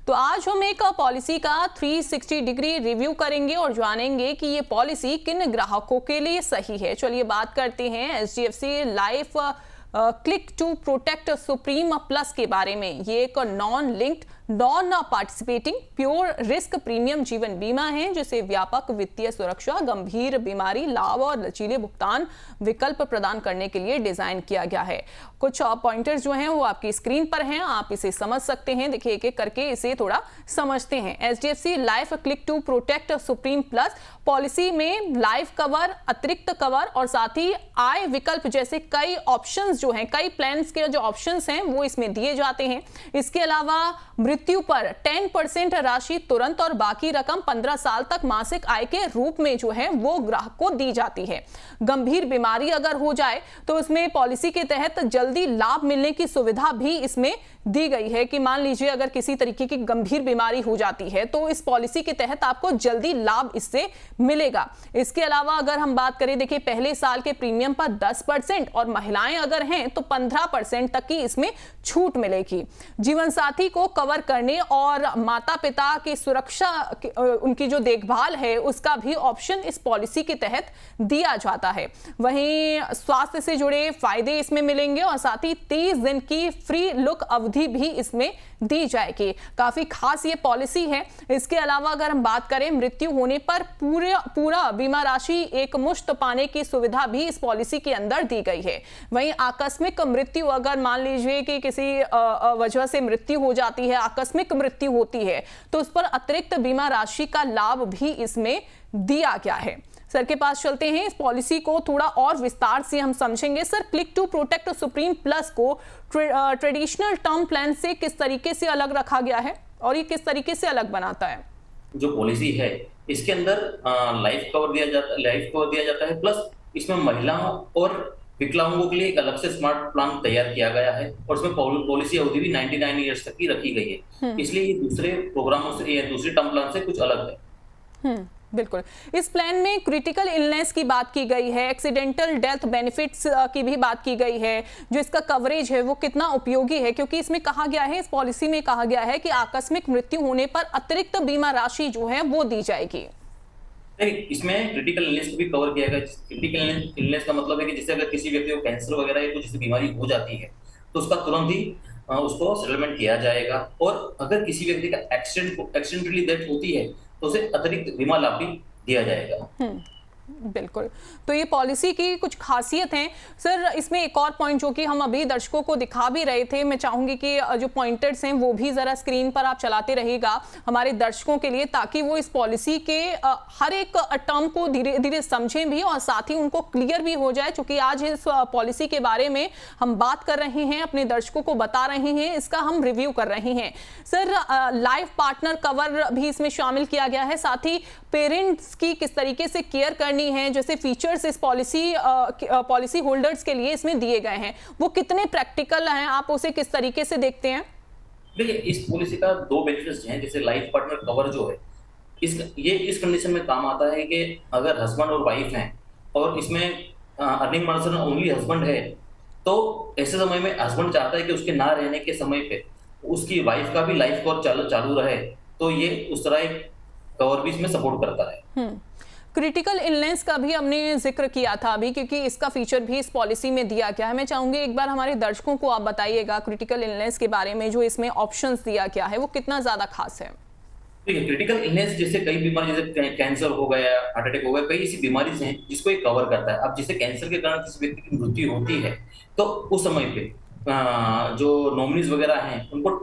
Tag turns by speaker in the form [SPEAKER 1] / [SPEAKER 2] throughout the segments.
[SPEAKER 1] तो आज हम एक पॉलिसी का 360 डिग्री रिव्यू करेंगे और जानेंगे कि ये पॉलिसी किन ग्राहकों के लिए सही है। चलिए बात करते हैं HDFC Life Click to Protect Supreme Plus के बारे में। ये एक non linked non participating pure risk premium जीवन बीमा है जिसे व्यापक वित्तीय सुरक्षा, गंभीर बीमारी लाभ और लचीले भुगतान विकल्प प्रदान करने के लिए डिजाइन किया गया है। कुछ पॉइंटर्स जो हैं वो आपकी स्क्रीन पर हैं, आप इसे समझ सकते हैं। देखिए एक एक करके इसे थोड़ा समझते हैं। HDFC Life Click to Protect Supreme Plus policy में लाइफ कवर, अतिरिक्त कवर और साथ ही आय विकल्प जैसे कई ऑप्शंस जो हैं, कई प्लान्स के जो ऑप्शंस हैं वो इसमें दिए जाते हैं। इसके अलावा मृत्यु पर 10% राशि तुरंत और बाकी रकम 15 साल तक मासिक आय के रूप में जो है वो ग्राहक को दी जाती है। गंभीर बीमारी अगर हो जाए तो उसमें पॉलिसी के तहत जल्दी लाभ मिलने की सुविधा भी इसमें दी गई है कि मान लीजिए अगर किसी तरीके की गंभीर बीमारी हो जाती है तो इस पॉलिसी के तहत आपको जल्दी लाभ इससे मिलेगा। इसके अलावा अगर हम बात करें, देखिए पहले साल के प्रीमियम पर 10% और महिलाएं अगर हैं तो 15% तक की इसमें छूट मिलेगी। जीवन साथी को कवर करने और माता पिता की सुरक्षा, उनकी जो देखभाल है उसका भी ऑप्शन इस पॉलिसी के तहत दिया जाता है। वहीं स्वास्थ्य से जुड़े फायदे इसमें मिलेंगे और साथ ही 30 दिन की फ्री लुक अवधि भी इसमें दी जाएगी। काफी खास ये पॉलिसी है। इसके अलावा अगर हम बात करें, मृत्यु होने पर पूरा बीमा राशि एक मुश्त पाने की सुविधा भी इस पॉलिसी के अंदर दी गई है। वहीं आकस्मिक मृत्यु, अगर मान लीजिए कि किसी वजह से मृत्यु हो जाती है, आकस्मिक मृत्यु होती है तो उस पर अतिरिक्त बीमा राशि का लाभ भी इसमें दिया गया है। सर के पास चलते हैं, इस पॉलिसी को थोड़ा और विस्तार से हम समझेंगे। Sir, Click to Protect Supreme Plus को ट्रेडिशनल टर्म प्लान से किस तरीके से अलग रखा गया है और ये किस तरीके से अलग बनाता है?
[SPEAKER 2] जो पॉलिसी है इसके अंदर लाइफ कवर दिया जाता है, प्लस इसमें महिलाओं और विकलांगों के लिए एक अलग से स्मार्ट प्लान तैयार किया गया है और इसमें पॉलिसी अवधि भी 99 ईयर्स तक की रखी गई है। इसलिए ये दूसरे प्रोग्रामों से या दूसरे टर्म प्लान से कुछ अलग है।
[SPEAKER 1] बिल्कुल। इस प्लान में क्रिटिकल इलनेस की बात की गई है, एक्सीडेंटल डेथ बेनिफिट्स की भी बात की गई है। जो इसका कवरेज है वो कितना उपयोगी है, क्योंकि इसमें कहा गया है, इस पॉलिसी में कहा गया है कि आकस्मिक मृत्यु होने पर अतिरिक्त बीमा राशि जो है वो दी जाएगी।
[SPEAKER 2] इसमें क्रिटिकल इलनेस को भी कवर किया गया। क्रिटिकल इलनेस का मतलब है कि जैसे अगर किसी व्यक्ति को कैंसर वगैरह या कुछ ऐसी बीमारी हो जाती है तो उसका तुरंत ही उसको सेटलमेंट किया जाएगा। और अगर किसी व्यक्ति का एक्सीडेंटली डेथ होती है तो उसे अतिरिक्त बीमा लाभ भी दिया जाएगा।
[SPEAKER 1] बिल्कुल। तो ये पॉलिसी की कुछ खासियत हैं। सर, इसमें एक और पॉइंट जो कि हम अभी दर्शकों को दिखा भी रहे थे, मैं चाहूंगी कि जो पॉइंटर्स हैं वो भी जरा स्क्रीन पर आप चलाते रहिएगा हमारे दर्शकों के लिए, ताकि वो इस पॉलिसी के हर एक टर्म को धीरे धीरे समझें भी और साथ ही उनको क्लियर भी हो जाए। क्योंकि आज इस पॉलिसी के बारे में हम बात कर रहे हैं, अपने दर्शकों को बता रहे हैं, इसका हम रिव्यू कर रहे हैं। सर, लाइफ पार्टनर कवर भी इसमें शामिल किया गया है, साथ ही पेरेंट्स की किस तरीके से केयर करनी है, जैसे फीचर्स इस पॉलिसी होल्डर्स के लिए इसमें दिए गए हैं, वो कितने प्रैक्टिकल हैं, आप उसे किस तरीके से देखते हैं?
[SPEAKER 2] देखिए, इस पॉलिसी का 2 बेनिफिट्स हैं। जैसे लाइफ पार्टनर कवर जो है ये इस कंडीशन में काम आता है कि अगर हस्बैंड और वाइफ हैं और इसमें अर्निंग पर्सन ओनली हस्बैंड है, तो ऐसे समय में हस्बैंड चाहता है कि उसके ना रहने के समय पे उसकी वाइफ का भी लाइफ कवर चालू रहे, तो ये उस तरह एक कवर भी इसमें सपोर्ट करता है।
[SPEAKER 1] क्रिटिकल इलनेस का भी हमने जिक्र किया था अभी, क्योंकि इसका फीचर भी इस पॉलिसी में दिया गया है। मैं चाहूंगी एक बार हमारे दर्शकों को आप बताइएगा क्रिटिकल इलनेस के बारे में, जो इसमें ऑप्शंस दिया गया है वो कितना ज्यादा खास है?
[SPEAKER 2] देखिए, क्रिटिकल इलनेस जैसे कई बीमारी, जैसे कैंसर हो गया, हार्ट अटैक हो गया, कई ऐसी बीमारी हैं जिसको ये कवर करता है। अब जैसे कैंसर के कारण किसी व्यक्ति की मृत्यु होती है तो उस समय पे जो नॉमिनीज वगैरह हैं उनको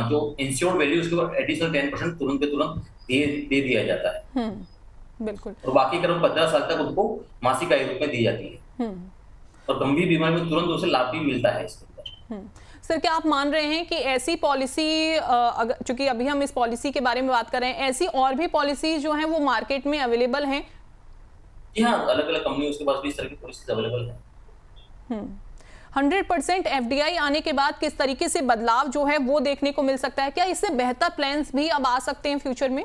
[SPEAKER 2] जो इंश्योर्ड वैल्यू उसके ऊपर एडिशनल 10% तुरंत दे दिया जाता है।
[SPEAKER 1] बिल्कुल।
[SPEAKER 2] और बाकी क्रम 15 साल तक उनको मासिक आय रूप में दी जाती है और गंभीर बीमारी में तुरंत उसे लाभ भी मिलता है इसके अंदर।
[SPEAKER 1] सर, क्या आप मान रहे हैं कि ऐसी पॉलिसी, चूंकि अभी हम इस पॉलिसी के बारे में बात कर रहे हैं, ऐसी और भी पॉलिसी जो हैं वो मार्केट में अवेलेबल हैं?
[SPEAKER 2] जी हाँ, अलग अलग कंपनियों के पास भी इस तरह की पॉलिसीज अवेलेबल हैं।
[SPEAKER 1] 100% एफडीआई आने के बाद किस तरीके से बदलाव जो है वो देखने को मिल सकता है? क्या इससे बेहतर प्लान्स भी अब आ सकते हैं फ्यूचर में?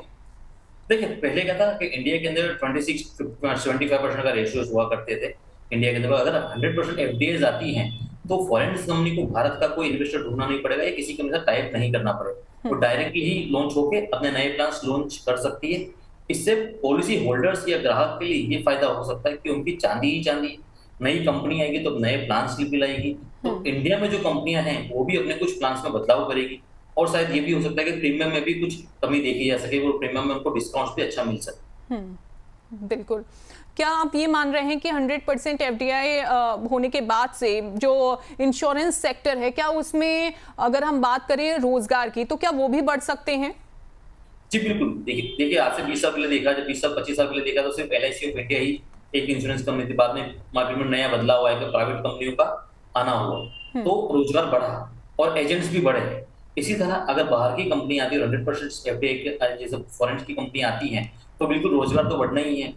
[SPEAKER 2] देखिए, पहले क्या था कि इंडिया के अंदर 26-75% का रेशियो हुआ करते थे इंडिया के अंदर। अगर 100% एफडीआईज आती हैं तो फॉरेन कंपनी को भारत का कोई इन्वेस्टर ढूंढना नहीं पड़ेगा या किसी के साथ टाइप नहीं करना पड़ेगा। वो डायरेक्टली ही लॉन्च होके अपने नए प्लान्स लॉन्च कर सकती है। इससे पॉलिसी होल्डर्स या ग्राहक के लिए ये फायदा हो सकता है कि उनकी चांदी ही चांदी, नई कंपनी आएगी तो नए प्लान्स भी लाएगी। तो इंडिया में जो कंपनियां हैं वो भी अपने कुछ प्लान्स में बदलाव करेगी, और शायद ये भी हो सकता है कि प्रीमियम में भी कुछ कमी देखी जा सके, और प्रीमियम में उनको डिस्काउंट भी अच्छा मिल सके।
[SPEAKER 1] बिल्कुल। क्या आप ये मान रहे हैं कि 100% एफडीआई होने के बाद से जो इंश्योरेंस सेक्टर है, क्या उसमें अगर हम बात करें रोजगार की, तो क्या वो भी बढ़ सकते हैं?
[SPEAKER 2] जी बिल्कुल। देखिए आज से 20 साल पहले देखा, जब 20 साल 25 साल पहले देखा तो सिर्फ LIC ऑफ इंडिया ही एक इंश्योरेंस कंपनी थी। बाद में मार्केट में नया बदलाव आया कि प्राइवेट कंपनियों का आना हुआ, तो रोजगार बढ़ा और एजेंट्स भी बढ़े। इसी तरह अगर बाहर की कंपनी आती है 100% एफडीआई के जैसे फॉरेन की कंपनी आती हैं, तो बिल्कुल रोजगार तो बढ़ना ही है।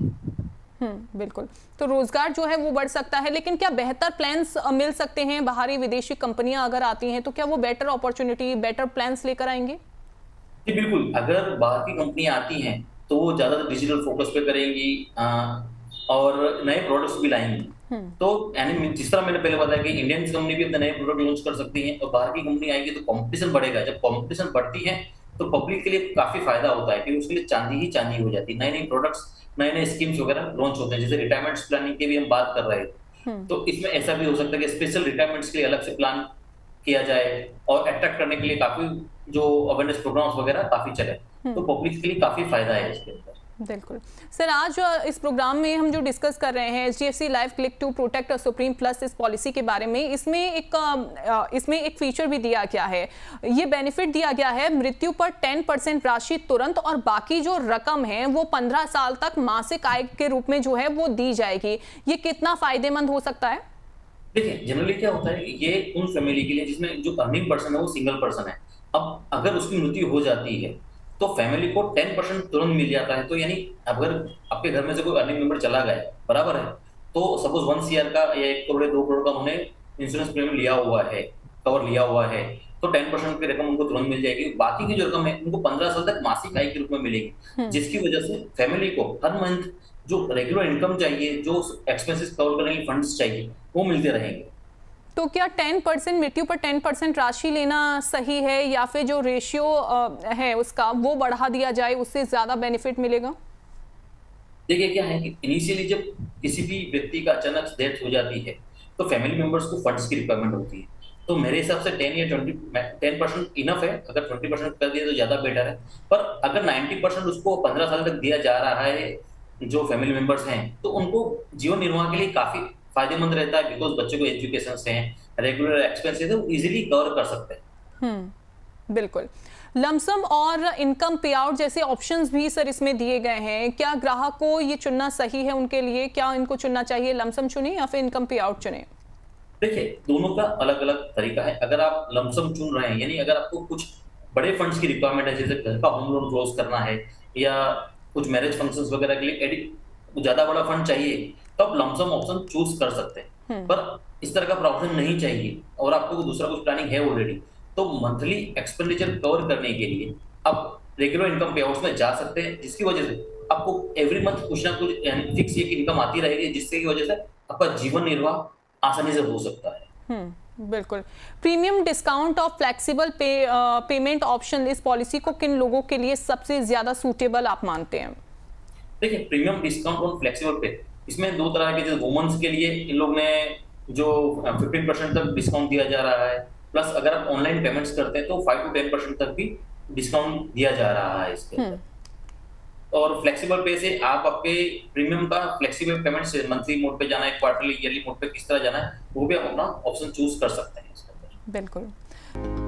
[SPEAKER 1] बिल्कुल। तो रोजगार जो है वो बढ़ सकता है, लेकिन क्या बेहतर प्लान्स मिल सकते हैं? बाहरी विदेशी कंपनियां अगर आती हैं तो क्या वो बेटर अपॉर्चुनिटी, बेटर प्लान्स लेकर आएंगे?
[SPEAKER 2] जी बिल्कुल। अगर बाहर की कंपनियां आती हैं तो वो ज्यादा डिजिटल फोकस पे करेंगी और नए प्रोडक्ट्स भी लाएंगी। तो यानी जिस तरह मैंने पहले बताया कि इंडियन कंपनी भी अपने नए प्रोडक्ट लॉन्च कर सकती है, और बाहर की कंपनी आएगी तो कंपटीशन बढ़ेगा। जब कंपटीशन बढ़ती है तो पब्लिक के लिए काफी फायदा होता है, क्योंकि उसके लिए चांदी ही चांदी हो जाती है। नए नए प्रोडक्ट्स, नए नए स्कीम्स वगैरह लॉन्च होते हैं। जैसे रिटायरमेंट प्लानिंग की भी हम बात कर रहे थे, तो इसमें ऐसा भी हो सकता है कि स्पेशल रिटायरमेंट्स के लिए अलग से प्लान किया जाए, और अट्रैक्ट करने के लिए काफी जो अवेयरनेस प्रोग्राम्स वगैरह काफी चले, तो पब्लिक के लिए काफी फायदा है इसके अंदर।
[SPEAKER 1] बिल्कुल सर, आज इस प्रोग्राम में हम जो डिस्कस कर रहे हैं HDFC Life Click to Protect Supreme Plus इस पॉलिसी के बारे में, इसमें एक फीचर भी दिया गया है, ये बेनिफिट दिया गया है मृत्यु पर 10% राशि तुरंत, और बाकी जो रकम है वो 15 साल तक मासिक आय के रूप में जो है वो दी जाएगी। ये कितना फायदेमंद हो सकता है?
[SPEAKER 2] देखिए जनरली क्या होता है कि ये उन फैमिली के लिए जिसमें जो अर्निंग पर्सन है वो सिंगल पर्सन है। अब अगर उसकी मृत्यु हो जाती है तो फैमिली को 10% तुरंत मिल जाता है। तो यानी अगर आपके घर में से कोई अर्निंग मेंबर चला गया, बराबर है, तो सपोज 1 CR का या 1 करोड़ 2 करोड़ का उन्होंने इंश्योरेंस प्रीमियम लिया हुआ है, कवर लिया हुआ है, तो 10% की रकम उनको तुरंत मिल जाएगी। बाकी की जो रकम है उनको 15 साल तक मासिक आय के रूप में मिलेगी, जिसकी वजह से फैमिली को हर मंथ जो रेगुलर इनकम चाहिए, जो एक्सपेंसेस कवर करने के फंड्स चाहिए, वो मिलते रहेंगे।
[SPEAKER 1] तो क्या 10% मृत्यु पर 10% राशि लेना सही है, या फिर जो रेशियो है उसका वो बढ़ा दिया जाए, उससे ज्यादा बेनिफिट मिलेगा?
[SPEAKER 2] देखिए क्या है कि इनिशियली जब किसी भी व्यक्ति का अचानक डेथ हो जाती है तो फैमिली मेंबर्स को फंड्स की रिक्वायरमेंट होती है। तो मेरे हिसाब से 10 या 10% इनफ है। अगर 20% कर दिया तो ज्यादा बेटर है, पर अगर 90% उसको 15 साल तक दिया जा रहा है जो फैमिली मेंबर्स हैं, तो उनको जीवन निर्वाह के लिए काफी फायदेमंद रहता है, बिकॉज बच्चों को एजुकेशन हैं, रेगुलर एक्सपेंसेस है, वो इजीली कवर कर सकते हैं।
[SPEAKER 1] बिल्कुल। लमसम और इनकम पे आउट जैसे ऑप्शंस भी सर इसमें दिए गए हैं, क्या ग्राहक को ये चुनना सही है उनके लिए? क्या इनको चुनना चाहिए, लमसम चुने या फिर इनकम पे आउट चुने?
[SPEAKER 2] देखिए दोनों का अलग अलग तरीका है। अगर आप लमसम चुन रहे हैं, यानी अगर आपको कुछ बड़े फंड्स की रिक्वायरमेंट है, जैसे घर का होम लोन क्लोज करना है या कुछ मैरिज फंक्शंस वगैरह के लिए ज्यादा बड़ा फंड चाहिए, तो आप लमसम ऑप्शन चूज कर सकते हैं। पर इस तरह का प्रॉब्लम नहीं चाहिए और आपको दूसरा कुछ प्लानिंग है ऑलरेडी, तो मंथली एक्सपेंडिचर कवर करने के लिए आप रेगुलर इनकम पे आउट्स में जा सकते हैं, जिसकी वजह से आपको एवरी मंथ कुछ ना कुछ फिक्स एक इनकम आती रहेगी, जिसकी वजह से आपका जीवन निर्वाह आसानी से हो सकता है।
[SPEAKER 1] बिल्कुल। प्रीमियम डिस्काउंट और फ्लेक्सिबल पेमेंट ऑप्शन इस पॉलिसी को किन लोगों के लिए सबसे ज्यादा सूटेबल आप मानते हैं?
[SPEAKER 2] देखिए प्रीमियम डिस्काउंट और फ्लेक्सिबल पे, इसमें दो तरह के, जैसे वुमेन्स के लिए इन लोग ने जो 15% तक डिस्काउंट दिया जा रहा है, प्लस अगर आप ऑनलाइन पेमेंट्स करते हैं तो 5 to 10% तक भी डिस्काउंट दिया जा रहा है इसके अंदर। और फ्लेक्सिबल पे से आप आपके प्रीमियम का फ्लेक्सिबल पेमेंट से मंथली मोड पे जाना है, क्वार्टरली ईयरली मोड पे किस तरह जाना है, वो भी आप अपना ऑप्शन चूज कर सकते हैं इसके अंदर।
[SPEAKER 1] बिल्कुल।